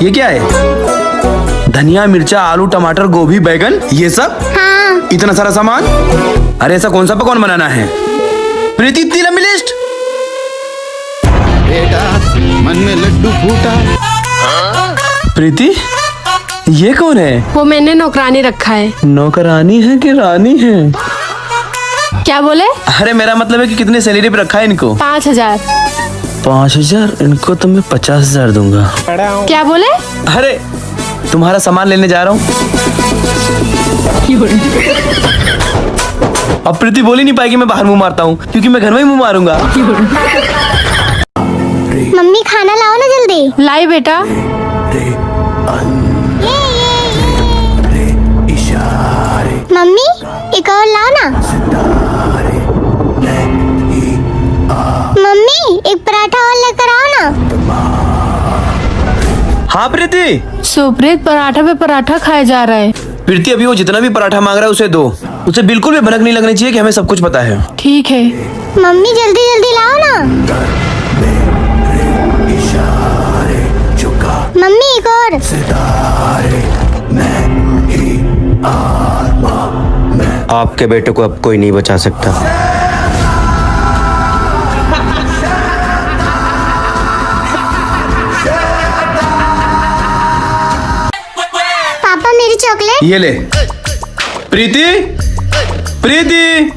ये क्या है? धनिया, मिर्चा, आलू, टमाटर, गोभी, बैगन, ये सब? हाँ। इतना सारा सामान? अरे ऐसा कौन सा पकवान बनाना है? प्रीति, इतनी लंबी लिस्ट? बेटा मन में लड्डू फूटा। प्रीति, ये कौन है? वो मैंने नौकरानी रखा है। नौकरानी है कि रानी है? क्या बोले? अरे मेरा मतलब है कि कितने सैलरी पे रखा है इनको? 5,000। 5,000? इनको तो मैं 50,000 दूंगा। क्या बोले? अरे तुम्हारा सामान लेने जा रहा हूँ। अब प्रीति बोल ही नहीं पाएगी मैं बाहर मुंह मारता हूँ, क्योंकि मैं घर में ही मुंह मारूंगा। मम्मी खाना लाओ ना जल्दी। लाई बेटा। मम्मी एक और लाओ ना। मम्मी एक पराठा और लेकर आओ ना। हाँ प्रीति। सुप्रीत पराठा पे पराठा खाया जा रहा है। प्रीति अभी वो जितना भी पराठा मांग रहा है उसे दो। उसे बिल्कुल भी भनक नहीं लगनी चाहिए कि हमें सब कुछ पता है। ठीक है। मम्मी जल्दी जल्दी लाओ ना। मम्मी एक और। आपके बेटे को अब कोई नहीं बचा सकता। पापा मेरी चॉकलेट। ये ले। प्रीति, प्रीति,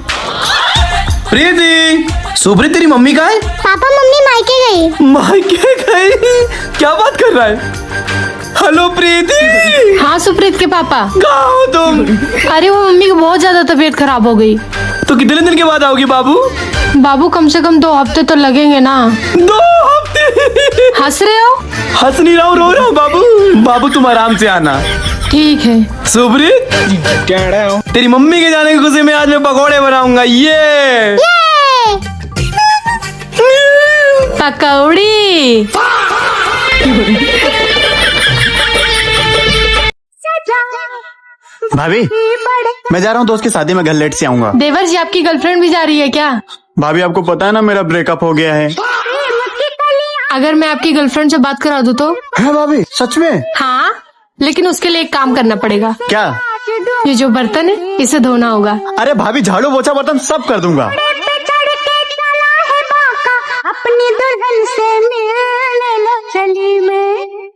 प्रीति। सुप्रीत तेरी मम्मी कहाँ है? पापा मम्मी मायके गई। मायके गई? क्या बात कर रहा है? हेलो प्रीति। हाँ सुप्रीत के पापा। कहाँ हो तुम? अरे वो मम्मी की बहुत ज्यादा तबीयत खराब हो गई। तो कितने दिन के बाद आओगी बाबू? बाबू कम से कम 2 हफ्ते तो लगेंगे ना। 2 हफ्ते? हंस रहे हो? हंस नहीं रहा हूँ, रो रहा हूँ बाबू। बाबू तुम आराम से आना। ठीक है। सुप्रीत तेरी मम्मी के जाने की खुशी में आज मैं पकौड़े बनाऊंगा। ये पकौड़ी। भाभी मैं जा रहा हूँ दोस्त की शादी में, घर लेट से आऊंगा। देवर जी आपकी गर्लफ्रेंड भी जा रही है क्या? भाभी आपको पता है ना मेरा ब्रेकअप हो गया है। अगर मैं आपकी गर्लफ्रेंड से बात करा दूँ तो? है भाभी सच में? हाँ, लेकिन उसके लिए एक काम करना पड़ेगा। क्या? ये जो बर्तन है इसे धोना होगा। अरे भाभी झाड़ू पोछा बर्तन सब कर दूंगा। अपनी दुल्हन से मिलने लो चली में।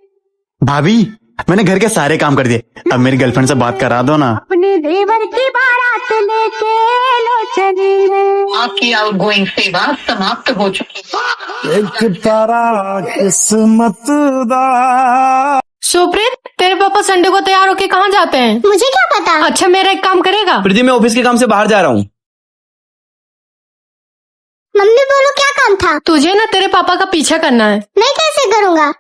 भाभी मैंने घर के सारे काम कर दिए, अब मेरी गर्लफ्रेंड से बात करा दो ना। अपने देवर की बारात लेके लो चली में। आपकी आउटगोइंग सेवा समाप्त हो चुकी है। एक तारा किस्मत दा। सुप्रीत तेरे पापा संडे को तैयार होके कहाँ जाते हैं? मुझे क्या पता। अच्छा मेरा एक काम करेगा? प्रीति मैं ऑफिस के काम से बाहर जा रहा हूँ। मम्मी बोलो क्या काम था? तुझे ना तेरे पापा का पीछा करना है। मैं कैसे करूँगा?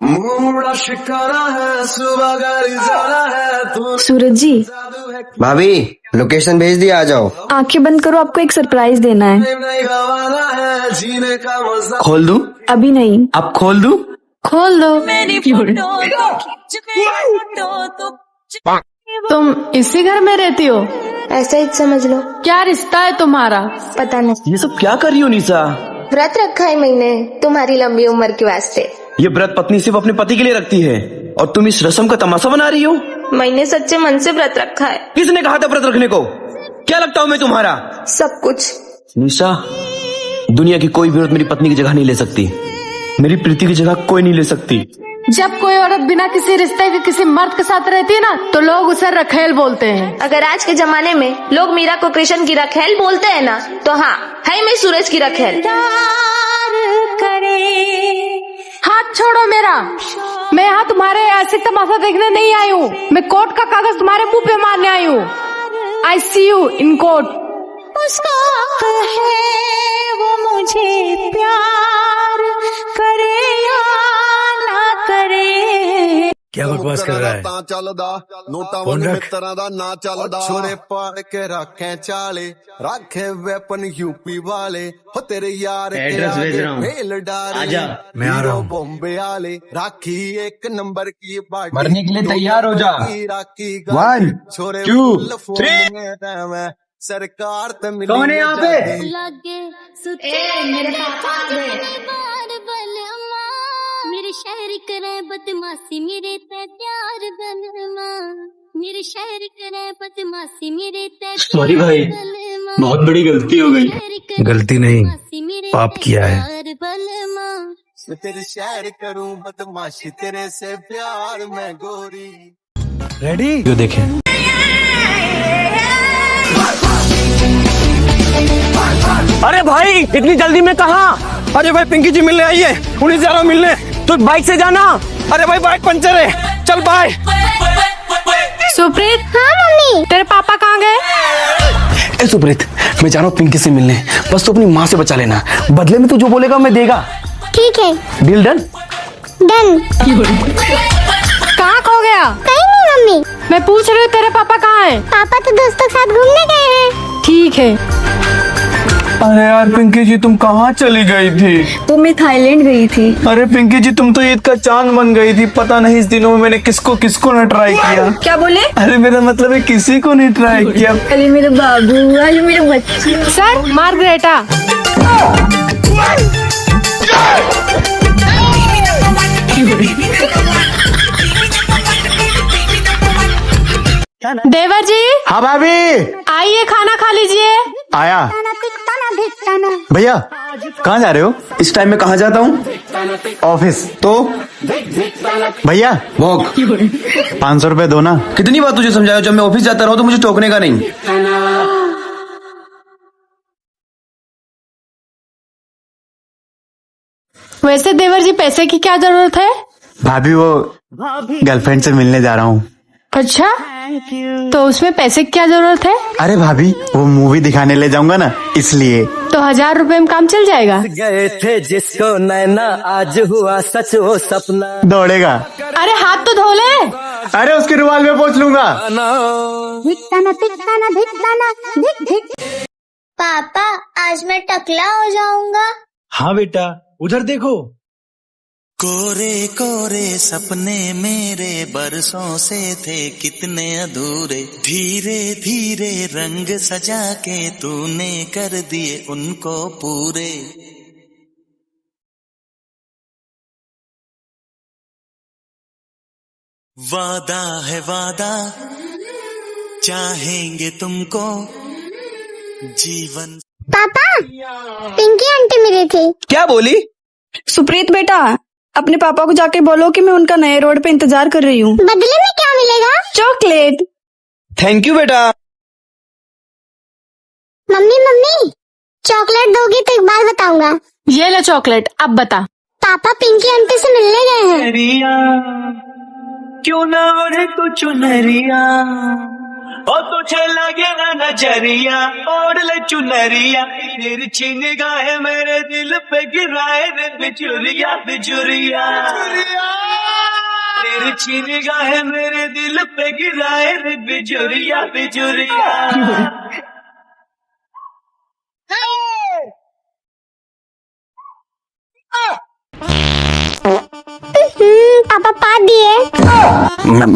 मूड़ा शिकारा है, सुबह गाड़ी जाना है तू। सूरज जी भाभी लोकेशन भेज दिया, आ जाओ। आंखें बंद करो, आपको एक सरप्राइज देना है। नहीं गवाना है, जीने का मजा। खोल दूं? अभी नहीं। अब खोल दूं? खोल दो। तुम इसी घर में रहती हो? ऐसा ही समझ लो। क्या रिश्ता है तुम्हारा? पता नहीं। ये सब क्या कर रही हो निशा? व्रत रखा है मैंने तुम्हारी लंबी उम्र के वास्ते। ये व्रत पत्नी सिर्फ अपने पति के लिए रखती है और तुम इस रस्म का तमाशा बना रही हो। मैंने सच्चे मन से व्रत रखा है। किसने कहा था व्रत रखने को? क्या लगता हूँ मैं तुम्हारा? सब कुछ। निशा दुनिया की कोई भी औरत मेरी पत्नी की जगह नहीं ले सकती। मेरी प्रीति की जगह कोई नहीं ले सकती। जब कोई औरत बिना किसी रिश्ते के किसी मर्द के साथ रहती है ना तो लोग उसे रखेल बोलते हैं। अगर आज के जमाने में लोग मीरा को कृष्ण की रखेल बोलते हैं ना, तो हाँ है मैं सूरज की रखेल। हाथ छोड़ो मेरा। मैं यहाँ तुम्हारे ऐसे तमाशा देखने नहीं आई हूँ। मैं कोर्ट का कागज तुम्हारे मुंह पे मारने आई हूँ। आई सी यू इन कोर्ट। उसका है वो मुझे प्यार करे या ना करे। क्या बकवास कर रहा है? ਚੱਲਦਾ ਨੋਟਾਂ फोन ਵਾਂਗ रख। ਮਿੱਤਰਾਂ ਦਾ ਨਾ ਚੱਲਦਾ ਛੋਰੇ ਪਾੜ ਕੇ ਰੱਖੇ ਚਾਲੇ ਰੱਖੇ ਵੈਪਨ यूपी वाले हो तेरे यार एड्रेस भेज रहा हूँ। फेल डारे आजा। मैं आ रहा हूँ। बॉम्बे वाले राखी एक नंबर की बाटी मरने के लिए तैयार हो जा। राखी 1, छोरे 2, 3 सरकार ते मिली कौन है यहाँ पे? लगे सुते मेरे पापा बार बलमा मेरे शहर करे बदमाशी मेरे ते प्यार बलमा मेरे शहर करे बदमाशी मेरे ते सॉरी भाई, बहुत बड़ी गलती हो गई। गलती नहीं, पाप किया है। मैं तेरे शहर करूं बदमाशी तेरे से प्यार मैं गोरी रेडी? जो देखें। अरे भाई इतनी जल्दी में कहाँ? अरे भाई पिंकी जी मिलने आई है, उन्हीं से जा रहा हूँ मिलने। तो बाइक से जाना। अरे भाई बाइक पंचर है, चल बाय। सुप्रीत। हाँ मम्मी। तेरे पापा कहाँ गए? ए सुप्रीत, मैं जा रहा हूँ पिंकी से मिलने, बस तू अपनी माँ से बचा लेना, बदले में तू जो बोलेगा मैं देगा। ठीक है डील डन? डन। कहाँ खो गया? कहीं नहीं मम्मी, मैं पूछ रही हूँ तेरे पापा कहाँ हैं? पापा तो दोस्तों के साथ घूमने गए हैं। ठीक है। अरे यार पिंकी जी तुम कहाँ चली गई थी? तो मैं थाईलैंड गई थी। अरे पिंकी जी तुम तो ईद का चांद बन गई थी, पता नहीं इस दिनों में मैंने किसको किसको न ट्राई किया। क्या बोले? अरे मेरा मतलब है किसी को नहीं ट्राई किया। अरे मेरे बाबू, अरे मेरे बच्चे। Sir Margareta. देवर जी। हाँ भाभी। आइए खाना खा लीजिए। आया। भैया कहाँ जा रहे हो? इस टाइम में कहाँ जाता हूँ? ऑफिस। तो भैया वॉक। 500 रुपए दो ना। कितनी बार तुझे समझाया, जब मैं ऑफिस जाता रहा तो मुझे टोकने का नहीं। वैसे देवर जी पैसे की क्या जरूरत है? भाभी वो गर्लफ्रेंड से मिलने जा रहा हूँ। अच्छा, तो उसमें पैसे की क्या जरूरत है? अरे भाभी वो मूवी दिखाने ले जाऊंगा ना, इसलिए। तो 1000 रुपए में काम चल जाएगा। गए थे जिसको नैना आज हुआ सच वो सपना दौड़ेगा। अरे हाथ तो धो ले। अरे उसके रुमाल में पोंछ लूंगा। पापा आज मैं टकला हो जाऊंगा। हाँ बेटा, उधर देखो। कोरे कोरे सपने मेरे बरसों से थे कितने अधूरे, धीरे धीरे रंग सजा के तूने कर दिए उनको पूरे। वादा है वादा, चाहेंगे तुमको जीवन। पापा पिंकी आंटी मिली थी। क्या बोली? सुप्रीत बेटा, अपने पापा को जाके बोलो कि मैं उनका नए रोड पे इंतजार कर रही हूँ। बदले में क्या मिलेगा? चॉकलेट। थैंक यू बेटा। मम्मी मम्मी चॉकलेट दोगी तो एक बात बताऊंगा। ये ले चॉकलेट, अब बता। पापा पिंकी आंटी से मिलने गए हैं। क्यों ना ओढ़े तू चुनरिया, और तुझे लगे ना नजरिया, ओढ़ ले चुनरिया, तेरी छीन निगाहें मेरे दिल पे गिराए रे बिजुरिया बिजुरिया, तेरी छीन निगाहें मेरे दिल पे गिराए रे बिजुरिया बिजुरिया। पापा पा दिए।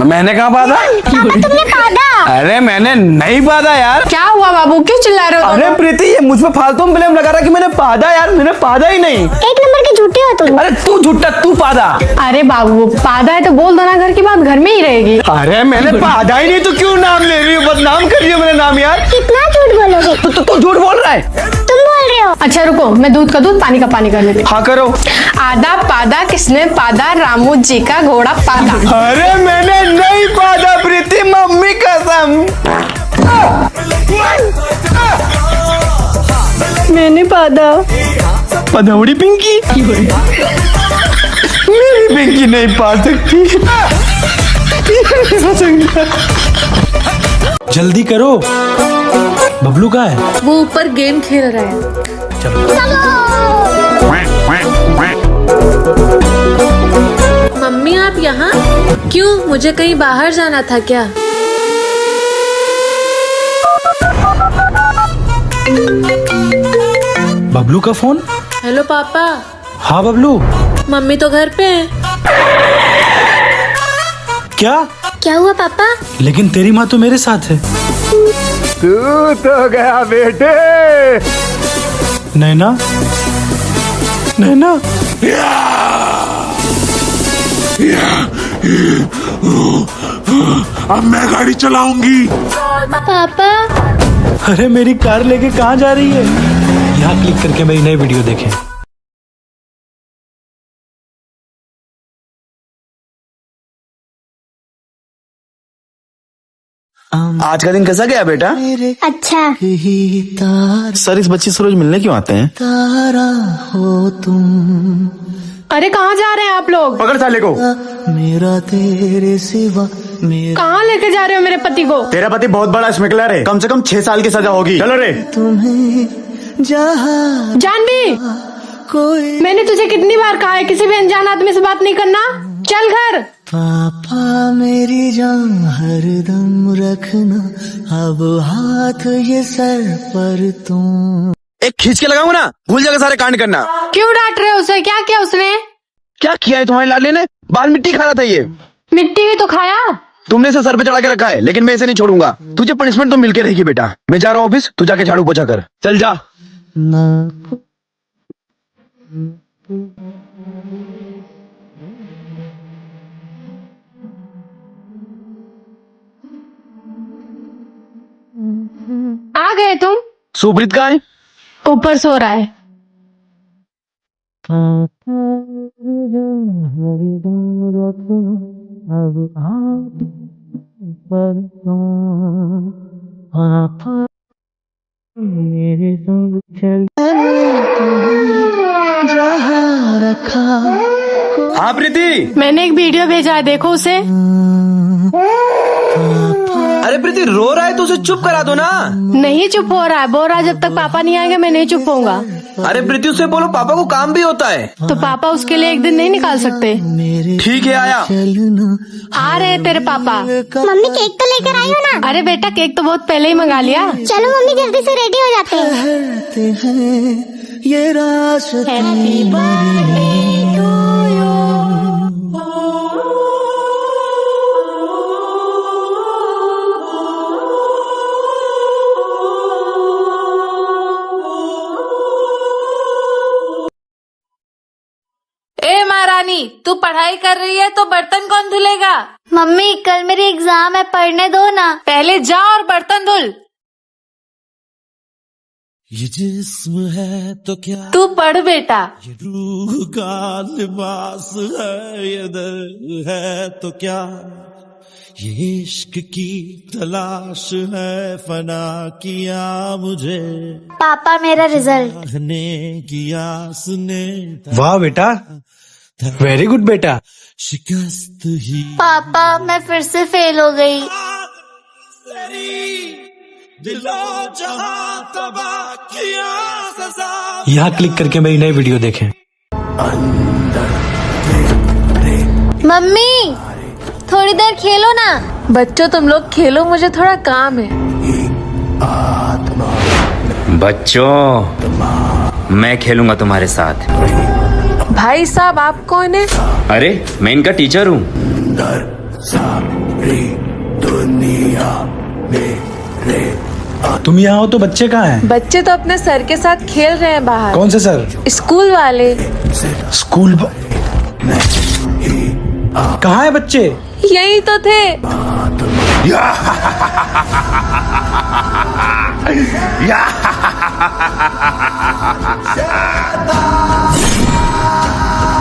मैंने कहा पादा? पापा तुमने पादा। अरे मैंने नहीं पादा यार। क्या हुआ बाबू, क्यों चिल्ला रहे हो? अरे प्रीति ये मुझ पे फालतू में ब्लेम लगा रहा कि मैंने पादा, यार मैंने पादा ही नहीं। एक नंबर के झूठे हो तुम। अरे तू झूठा, तू पादा। अरे बाबू पादा है तो बोल दो ना, घर की बात घर में ही रहेगी। अरे मैंने पादा ही नहीं तो क्यों नाम ले रही हो? बदनाम कर रही हो मेरा नाम यार। कितना झूठ बोलोगे? तू झूठ बोल रहा है। तुम बोल रहे हो। अच्छा रुको, मैं दूध का दूध पानी का पानी कर लेती हूँ। हाँ करो। आधा पादा किसने पादा, रामू जी का घोड़ा पादा। अरे मैंने नहीं पादा प्रीति, मम्मी कसम। मैंने पादा। पधौड़ी पिंकी। मेरी पिंकी नहीं पा सकती। जल्दी करो। बबलू कहाँ है? वो ऊपर गेम खेल रहा है। मम्मी मम्मी आप यहाँ क्यों? मुझे कहीं बाहर जाना था क्या? बबलू का फोन। हेलो पापा। हाँ बबलू। मम्मी तो घर पे है। क्या? क्या हुआ पापा? लेकिन तेरी माँ तो मेरे साथ है। तू तो गया बेटे। नैना, नैना। अब मैं गाड़ी चलाऊंगी। पापा अरे मेरी कार लेके कहाँ जा रही है? यहाँ क्लिक करके मेरी नई वीडियो देखें। आज का दिन कैसा गया बेटा? अच्छा। सर इस बच्ची से रोज मिलने क्यों आते हैं? अरे कहाँ जा रहे हैं आप लोग? पकड़ साले को। मेरा तेरे सिवा मेरा कहाँ लेके जा रहे हो मेरे पति को? तेरा पति बहुत बड़ा स्मगलर है, कम से कम 6 साल की सजा होगी। चलो रे। तुम्हें जहाँ जानवी, कोई मैंने तुझे कितनी बार कहा है किसी भी अनजान आदमी से बात नहीं करना। चल घर। पापा मेरी जान हरदम रखना, अब हाथ ये सर पर तुम। एक खींच के लगाऊंगा ना, भूल जाएगा सारे कांड करना। क्यों डांट रहे हो उसे? क्या किया उसने? क्या किया है तुम्हारे लाडले ने? बाल मिट्टी खा रहा था ये। मिट्टी भी तो खाया। तुमने इसे सर पे चढ़ा के रखा है, लेकिन मैं इसे नहीं छोड़ूंगा। तुझे पनिशमेंट तो मिलके रहेगी बेटा। मैं जा रहा हूँ ऑफिस, तू जाके झाड़ू पोछा कर। चल जा। आ गए तुम? सुप्रीत कहाँ है? ऊपर सो रहा है। हाँ प्रीति। मैंने एक वीडियो भेजा है, देखो उसे। अरे प्रीति रो रहा है तो उसे चुप करा दो ना। नहीं चुप हो रहा है, बोल रहा है जब तक पापा नहीं आएंगे मैं नहीं चुप होऊंगा। अरे प्रीति उससे बोलो पापा को काम भी होता है। तो पापा उसके लिए एक दिन नहीं निकाल सकते? ठीक है आया। आ रहे हैं तेरे पापा। मम्मी केक तो लेकर आई हो ना? अरे बेटा केक तो बहुत पहले ही मंगा लिया। चलो मम्मी जल्दी से रेडी हो जाते हैं। कहते हैं ये रास्ते मेरी ए महारानी, तू पढ़ाई कर रही है तो बर्तन कौन धुलेगा? मम्मी कल मेरी एग्जाम है, पढ़ने दो ना। पहले जा और बर्तन धुल। ये जिस्म है तो क्या, तू पढ़ बेटा। ये रूह का लिबास है, ये दर्द है तो क्या, ये इश्क की तलाश है, फना किया मुझे पापा मेरा रिजल्ट। कहने किया सुने। वाह बेटा, वेरी गुड बेटा। शिकस्त ही पापा मैं फिर से फेल हो गई। दिलो जहां तबाह किया सजा। यहाँ क्लिक करके मेरी नई वीडियो देखें। मम्मी थोड़ी देर खेलो ना। बच्चों तुम लोग खेलो, मुझे थोड़ा काम है। बच्चों मैं खेलूंगा तुम्हारे साथ। भाई साहब आप कौन है? अरे मैं इनका टीचर हूँ। तुम यहाँ हो तो बच्चे कहाँ हैं? बच्चे तो अपने सर के साथ खेल रहे हैं बाहर। कौन से सर? स्कूल वाले। स्कूल कहाँ है बच्चे? यही तो थे।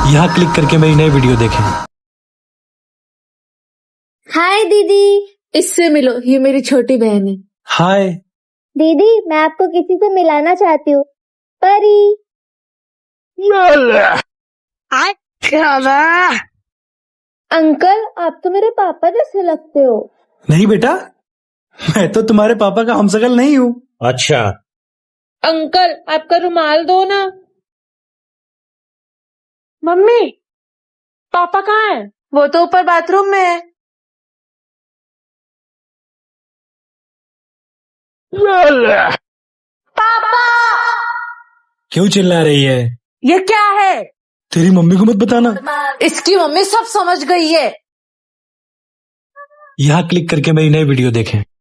यहाँ क्लिक करके मेरी नई वीडियो देखें। हाय दीदी। इससे मिलो, ये मेरी छोटी बहन है। हाय दीदी मैं आपको किसी से मिलाना चाहती हूँ। परी। अंकल आप तो मेरे पापा जैसे लगते हो। नहीं बेटा, मैं तो तुम्हारे पापा का हमशक्ल नहीं हूँ। अच्छा अंकल आपका रुमाल दो ना। मम्मी पापा कहाँ है? वो तो ऊपर बाथरूम में है। पापा क्यों चिल्ला रही है? ये क्या है? तेरी मम्मी को मत बताना। इसकी मम्मी सब समझ गई है। यहाँ क्लिक करके मेरी नई वीडियो देखें।